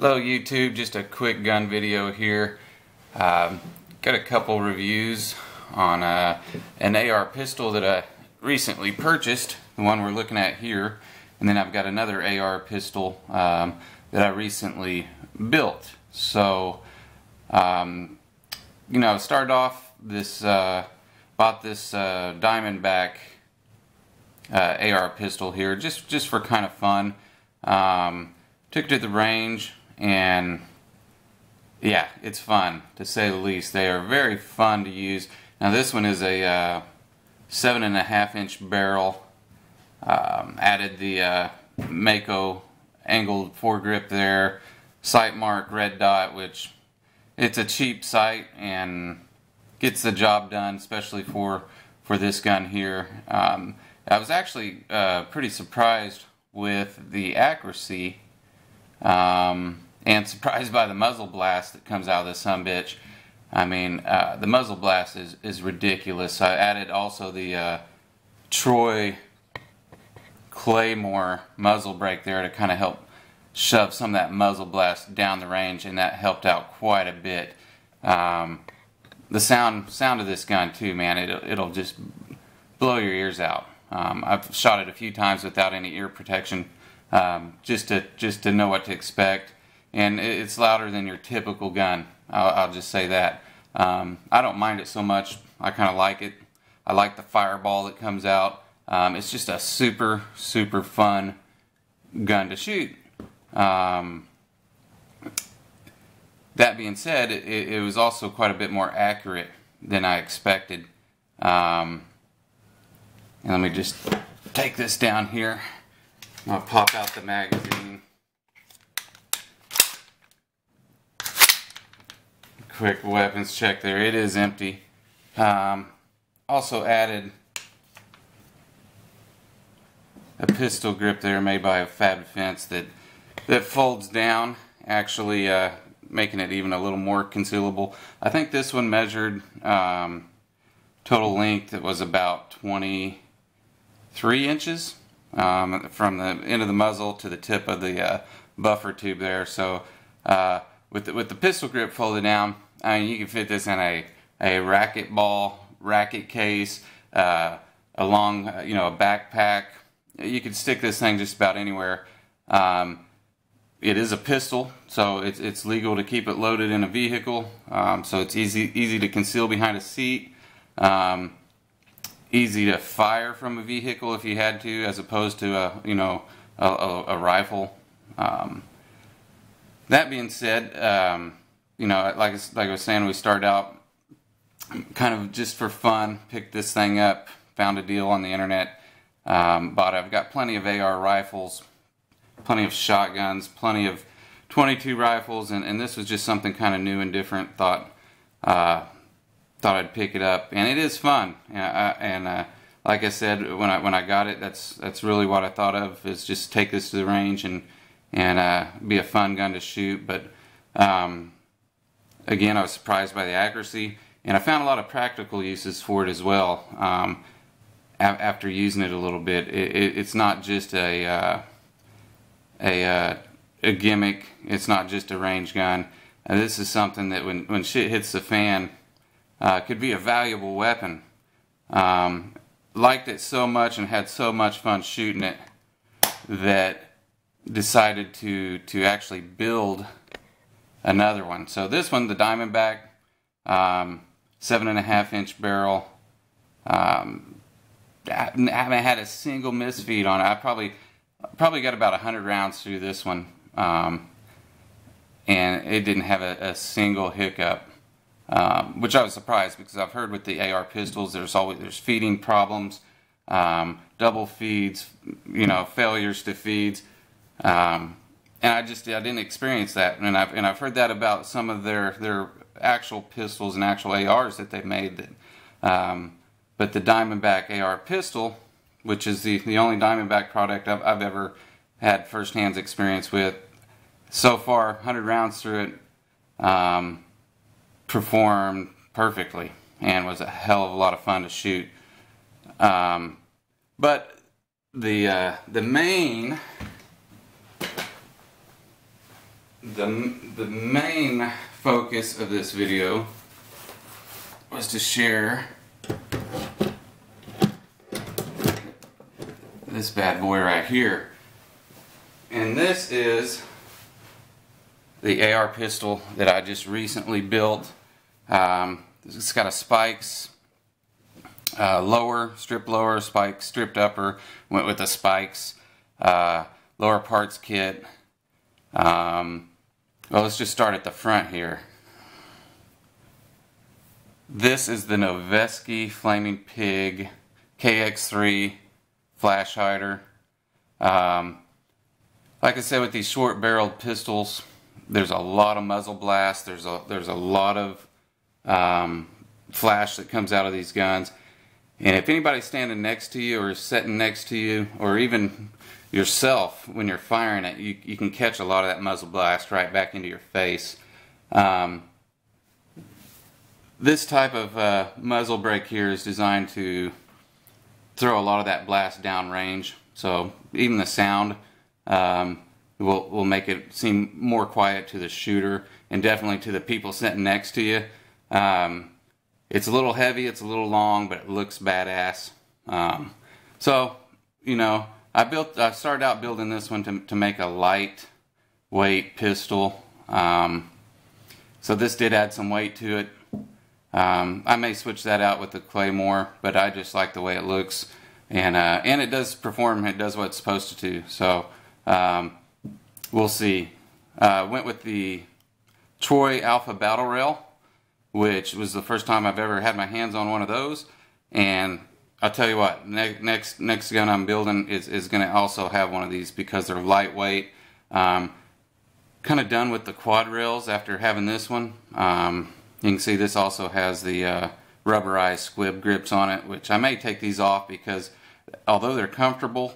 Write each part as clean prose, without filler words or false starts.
Hello YouTube, just a quick gun video here. Got a couple reviews on an AR pistol that I recently purchased, the one we're looking at here, and then I've got another AR pistol that I recently built. So, you know, started off this, bought this Diamondback AR pistol here just for kind of fun. Took it to the range, and yeah, it's fun to say the least. They are very fun to use. Now this one is a 7.5-inch barrel. Added the Mako angled foregrip there, sight mark red dot, which it's a cheap sight and gets the job done, especially for this gun here. I was actually pretty surprised with the accuracy. And surprised by the muzzle blast that comes out of this sumbitch. I mean, the muzzle blast is ridiculous. I added also the Troy Claymore muzzle brake there to kind of help shove some of that muzzle blast down the range, and that helped out quite a bit. The sound of this gun too, man, it'll just blow your ears out. I've shot it a few times without any ear protection. Just to know what to expect, and it's louder than your typical gun. I'll just say that. I don't mind it so much. I kind of like it. I like the fireball that comes out. It's just a super fun gun to shoot. That being said, it was also quite a bit more accurate than I expected. And let me just take this down here. I'll pop out the magazine. Quick weapons check there. It is empty. Also added a pistol grip there made by SB15 that folds down, actually making it even a little more concealable. I think this one measured total length. It was about 23 inches. From the end of the muzzle to the tip of the buffer tube there. So with the pistol grip folded down, I mean, you can fit this in a racket case, along you know, a backpack. You could stick this thing just about anywhere. It is a pistol, so it's legal to keep it loaded in a vehicle. So it's easy to conceal behind a seat. Easy to fire from a vehicle if you had to, as opposed to a rifle. That being said, you know, like I was saying, we started out kind of just for fun. Picked this thing up, found a deal on the internet, bought it. I've got plenty of AR rifles, plenty of shotguns, plenty of 22 rifles, and this was just something kind of new and different. Thought I'd pick it up, and it is fun. And like I said, when I got it, that's really what I thought of, is just take this to the range and be a fun gun to shoot. But again, I was surprised by the accuracy, and I found a lot of practical uses for it as well. After using it a little bit, it's not just a gimmick. It's not just a range gun. This is something that when shit hits the fan, could be a valuable weapon. Liked it so much and had so much fun shooting it that decided to actually build another one. So this one, the Diamondback, 7.5-inch barrel. I haven't had a single misfeed on it. I probably got about 100 rounds through this one, and it didn't have a single hiccup. Which I was surprised, because I've heard with the AR pistols there's feeding problems, double feeds, you know, failures to feeds, and I didn't experience that, and I've heard that about some of their actual pistols and actual ARs that they've made. But the Diamondback Ar Pistol, which is the only Diamondback product I've ever had first-hand experience with, so far 100 rounds through it. Performed perfectly and was a hell of a lot of fun to shoot. But the the main focus of this video was to share this bad boy right here. And this is the AR pistol that I just recently built. It's got a spikes lower, strip lower, spikes, stripped upper, went with the spikes, lower parts kit. Well, let's just start at the front here. This is the Noveske Flaming Pig KX3 flash hider. Like I said, with these short barreled pistols, there's a lot of muzzle blast. There's a lot of flash that comes out of these guns. And if anybody's standing next to you or sitting next to you, or even yourself when you're firing it, you can catch a lot of that muzzle blast right back into your face. This type of muzzle brake here is designed to throw a lot of that blast down range, so even the sound will make it seem more quiet to the shooter, and definitely to the people sitting next to you. It's a little heavy, it's a little long, but it looks badass. So, you know, I started out building this one to make a lightweight pistol. So this did add some weight to it. I may switch that out with the Claymore, but I just like the way it looks, and it does perform. It does what it's supposed to do. So we'll see. Went with the Troy Alpha Battle Rail, which was the first time I've ever had my hands on one of those. And I'll tell you what, next gun I'm building is going to also have one of these because they're lightweight. Kind of done with the quad rails after having this one. You can see this also has the rubberized squib grips on it, which I may take these off because although they're comfortable,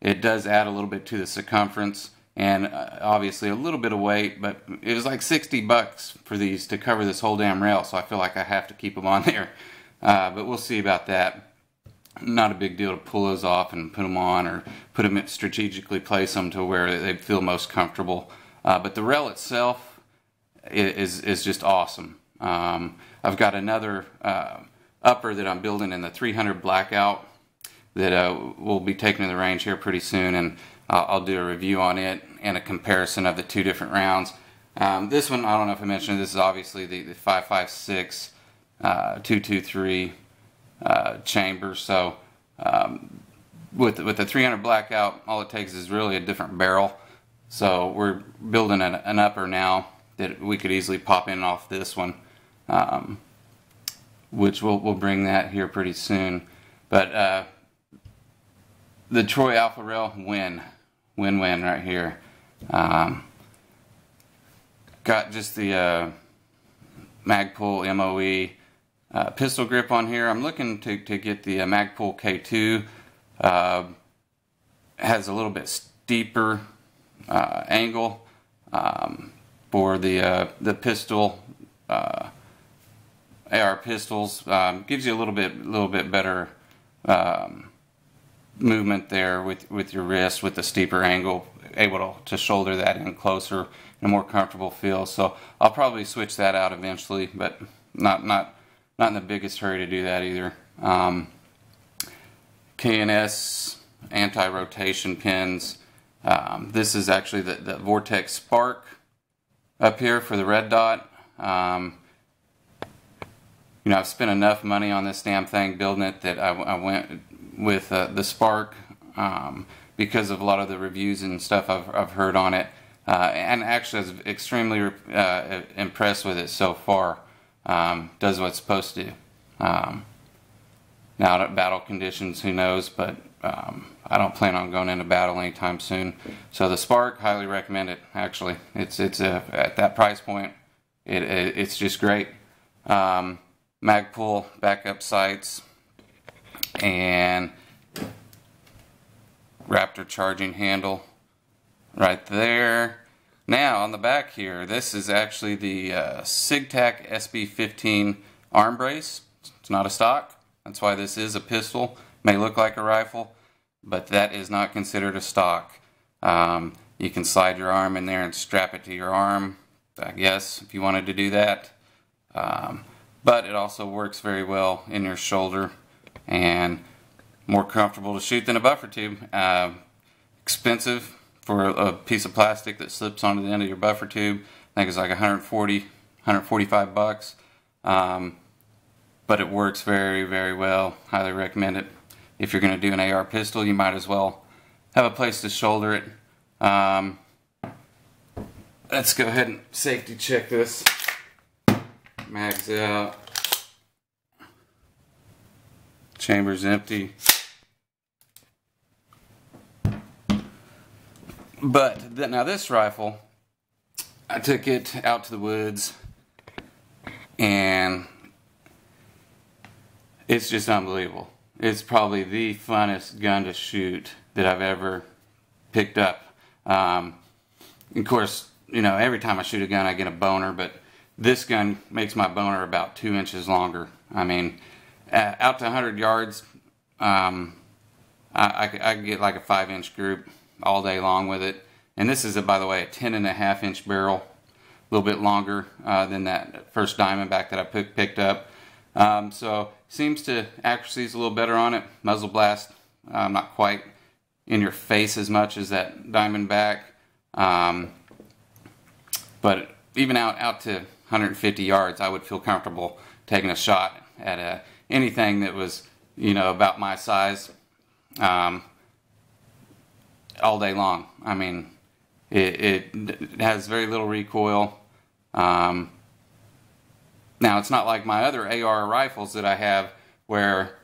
it does add a little bit to the circumference and obviously a little bit of weight, but it was like $60 for these to cover this whole damn rail, so I feel like I have to keep them on there. But we'll see about that. Not a big deal to pull those off and put them on, or put them strategically place them to where they feel most comfortable. But the rail itself is just awesome. I've got another upper that I'm building in the 300 Blackout that we'll be taking to the range here pretty soon, and I'll do a review on it and a comparison of the two different rounds. This one, I don't know if I mentioned, this is obviously the 5.56 223 chamber. So with the 300 Blackout, all it takes is really a different barrel. So we're building an upper now that we could easily pop in off this one, which we'll bring that here pretty soon. But the Troy Alpha Rail, win-win right here. Got just the Magpul MOE pistol grip on here. I'm looking to get the Magpul K2. Has a little bit steeper angle for the pistol. AR pistols gives you a little bit better movement there with your wrist, with the steeper angle, able to shoulder that in closer in a more comfortable feel. So I'll probably switch that out eventually, but not in the biggest hurry to do that either. K&S anti-rotation pins. This is actually the Vortex Spark up here for the red dot. You know, I've spent enough money on this damn thing building it that I went with the Spark because of a lot of the reviews and stuff I've heard on it, and actually I was extremely impressed with it so far. Does what it's supposed to do. Now at battle conditions, who knows, but I don't plan on going into battle anytime soon. So the Spark, highly recommend it. Actually, it's at that price point, it's just great. Magpul backup sights and Raptor charging handle right there. Now on the back here, this is actually the SIGTAC SB15 arm brace. It's not a stock. That's why this is a pistol. May look like a rifle, but that is not considered a stock. You You can slide your arm in there and strap it to your arm, I guess, if you wanted to do that. But it also works very well in your shoulder and more comfortable to shoot than a buffer tube. Expensive for a piece of plastic that slips onto the end of your buffer tube. I think it's like 140, 145 bucks. But it works very, very well. Highly recommend it. If you're going to do an AR pistol, you might as well have a place to shoulder it. Let's go ahead and safety check this. Mag's out. Chamber's empty. But now this rifle, I took it out to the woods and it's just unbelievable. It's probably the funnest gun to shoot that I've ever picked up. Of course, you know, every time I shoot a gun I get a boner, but this gun makes my boner about 2 inches longer. I mean, out to 100 yards, I get like a 5-inch group all day long with it. And this is, by the way, a 10.5-inch barrel, a little bit longer than that first Diamondback that I picked up. So seems to accuracy is a little better on it. Muzzle blast, not quite in your face as much as that Diamondback. But even out to 150 yards, I would feel comfortable taking a shot at anything that was, you know, about my size all day long. I mean, it has very little recoil. Now, it's not like my other AR rifles that I have where,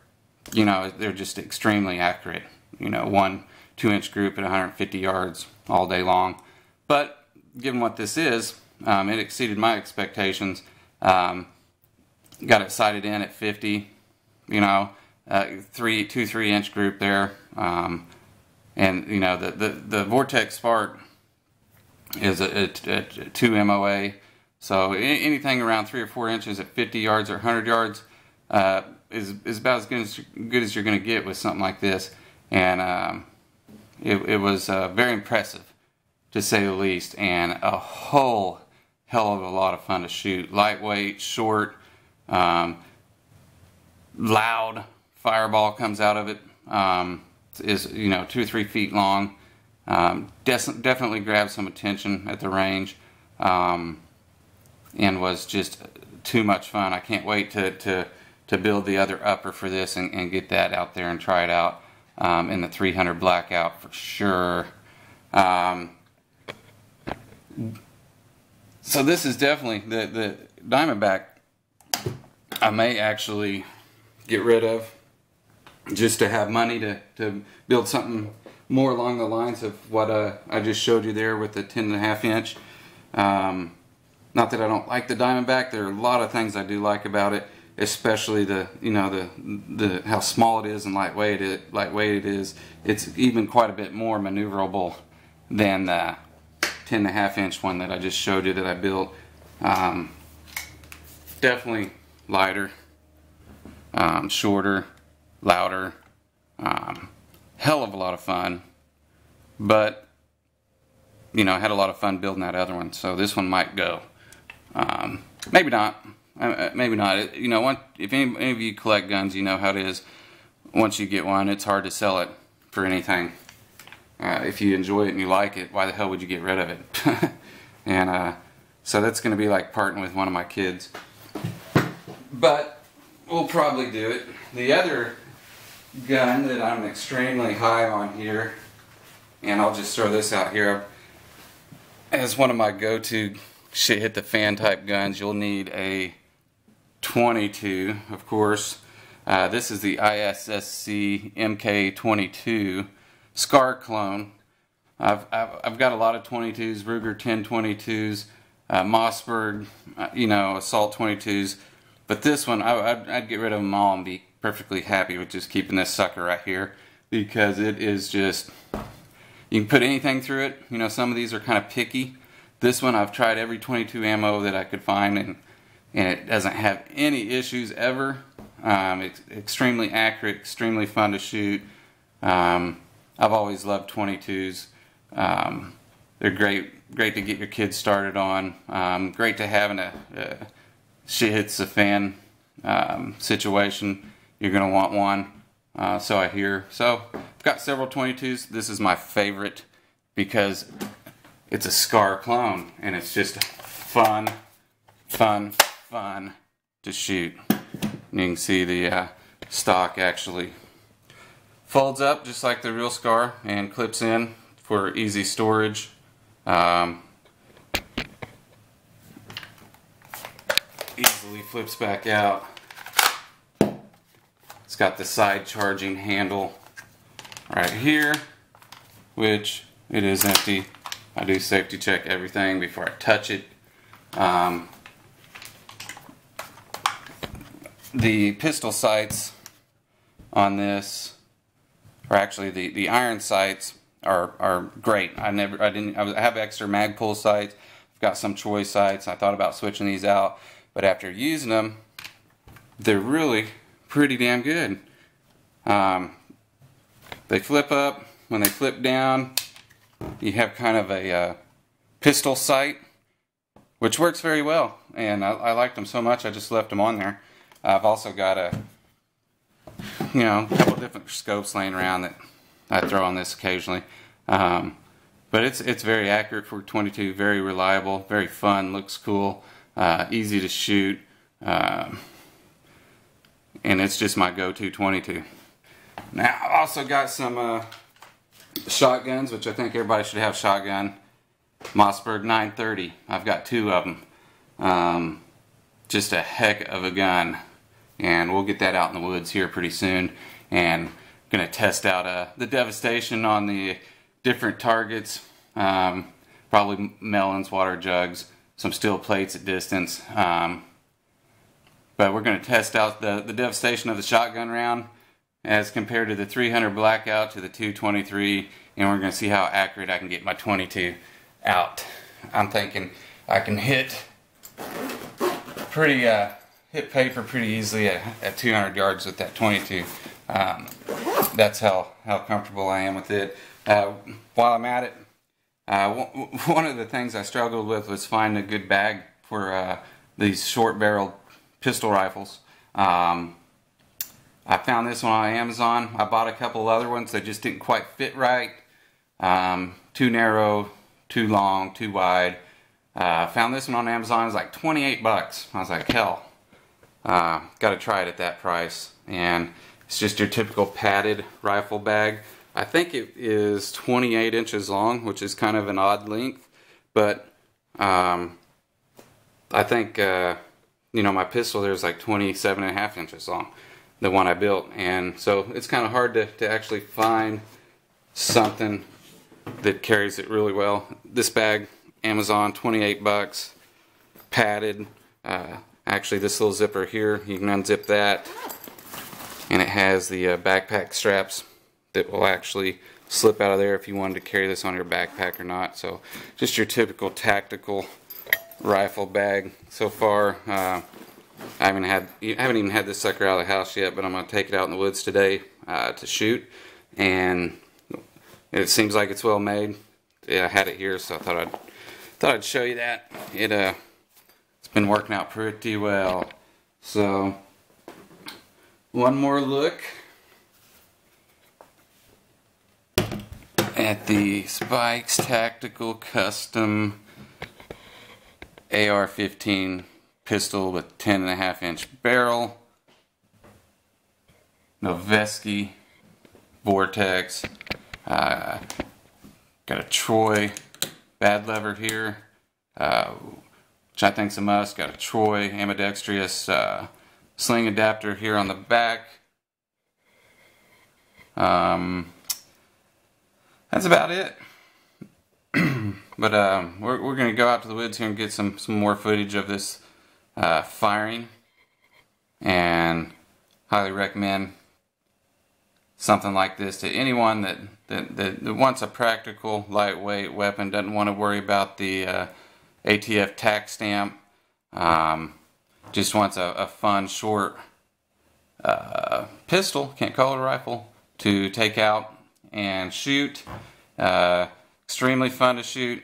you know, they're just extremely accurate. You know, 1-2-inch group at 150 yards all day long. But given what this is, it exceeded my expectations. Got it sighted in at 50, you know, 2-3-inch group there. And, you know, the Vortex Spark is a 2 MOA. So anything around 3 or 4 inches at 50 yards or 100 yards is about as good as you're going to get with something like this. And it was very impressive, to say the least, and a whole hell of a lot of fun to shoot. Lightweight, short, loud. Fireball comes out of it. Is, you know, 2 or 3 feet long. Definitely grabbed some attention at the range. And was just too much fun. I can't wait to build the other upper for this and get that out there and try it out in the 300 blackout for sure. So this is definitely the Diamondback I may actually get rid of just to have money to build something more along the lines of what I just showed you there with the 10.5-inch. Not that I don't like the Diamondback. There are a lot of things I do like about it, especially the how small it is and lightweight it is. It's even quite a bit more maneuverable than the 10.5-inch one that I just showed you that I built. Definitely lighter, shorter, louder, hell of a lot of fun. But you know, I had a lot of fun building that other one, so this one might go. Maybe not. Maybe not. You know, if any of you collect guns, you know how it is. Once you get one, it's hard to sell it for anything. If you enjoy it and you like it, why the hell would you get rid of it? And so that's going to be like parting with one of my kids. But we'll probably do it. The other gun that I'm extremely high on here, and I'll just throw this out here as one of my go-to shit hit the fan type guns. You'll need a 22, of course. This is the ISSC MK22 Scar clone. I've got a lot of 22s, Ruger 1022s, Mossberg, you know, Assault 22s, but this one I'd get rid of them all and be perfectly happy with just keeping this sucker right here, because it is just, you can put anything through it. You know, some of these are kind of picky. This one I've tried every 22 ammo that I could find, and it doesn't have any issues ever. It's extremely accurate, extremely fun to shoot. I've always loved 22s. They're great to get your kids started on. Great to have in a shit hits the fan situation. You're gonna want one. So I hear. So I've got several 22s. This is my favorite because it's a SCAR clone, and it's just fun to shoot. And you can see the stock actually folds up just like the real SCAR and clips in for easy storage. Easily flips back out. It's got the side charging handle right here, which it is empty. I do safety check everything before I touch it. The pistol sights on this, or actually the iron sights, are great. I have extra Magpul sights. I've got some Troy sights. I thought about switching these out, but after using them, they're really pretty damn good. They flip up. When they flip down, you have kind of a pistol sight, which works very well, and I liked them so much I just left them on there. I've also got a couple different scopes laying around that I throw on this occasionally, but it's very accurate for 22, very reliable, very fun, looks cool, easy to shoot, and it's just my go-to 22. Now I've also got some shotguns, which I think everybody should have. Shotgun Mossberg 930. I've got 2 of them. Just a heck of a gun, and we'll get that out in the woods here pretty soon, and gonna test out the devastation on the different targets. Probably melons, water jugs, some steel plates at distance, but we're gonna test out the devastation of the shotgun round as compared to the 300 blackout to the 223, and we're gonna see how accurate I can get my 22 out. I'm thinking I can hit paper pretty easily at 200 yards with that 22. That's how comfortable I am with it. While I'm at it, one of the things I struggled with was finding a good bag for these short-barreled pistol rifles. I found this one on Amazon. I bought a couple of other ones that just didn't quite fit right. Too narrow, too long, too wide. Found this one on Amazon. It was like 28 bucks. I was like, hell, got to try it at that price. And it's just your typical padded rifle bag. I think it is 28 inches long, which is kind of an odd length, but I think my pistol there is like 27.5 inches long, the one I built, and so it's kind of hard to actually find something that carries it really well. This bag, Amazon, 28 bucks, padded. Actually, this little zipper here, you can unzip that, and it has the backpack straps that will actually slip out of there if you wanted to carry this on your backpack or not. So just your typical tactical rifle bag. So far, I haven't even had this sucker out of the house yet, but I'm going to take it out in the woods today to shoot, and it seems like it's well made. Yeah, I had it here, so I thought I'd show you that. It's been working out pretty well. So one more look at the Spikes Tactical Custom AR-15 pistol with 10.5 inch barrel, Noveske Vortex. Got a Troy bad lever here, which I think's a must. Got a Troy ambidextrous sling adapter here on the back. That's about it. But we're going to go out to the woods here and get some more footage of this firing, and highly recommend something like this to anyone that wants a practical, lightweight weapon, doesn't want to worry about the ATF tax stamp, just wants a fun, short pistol, can't call it a rifle, to take out and shoot. Extremely fun to shoot,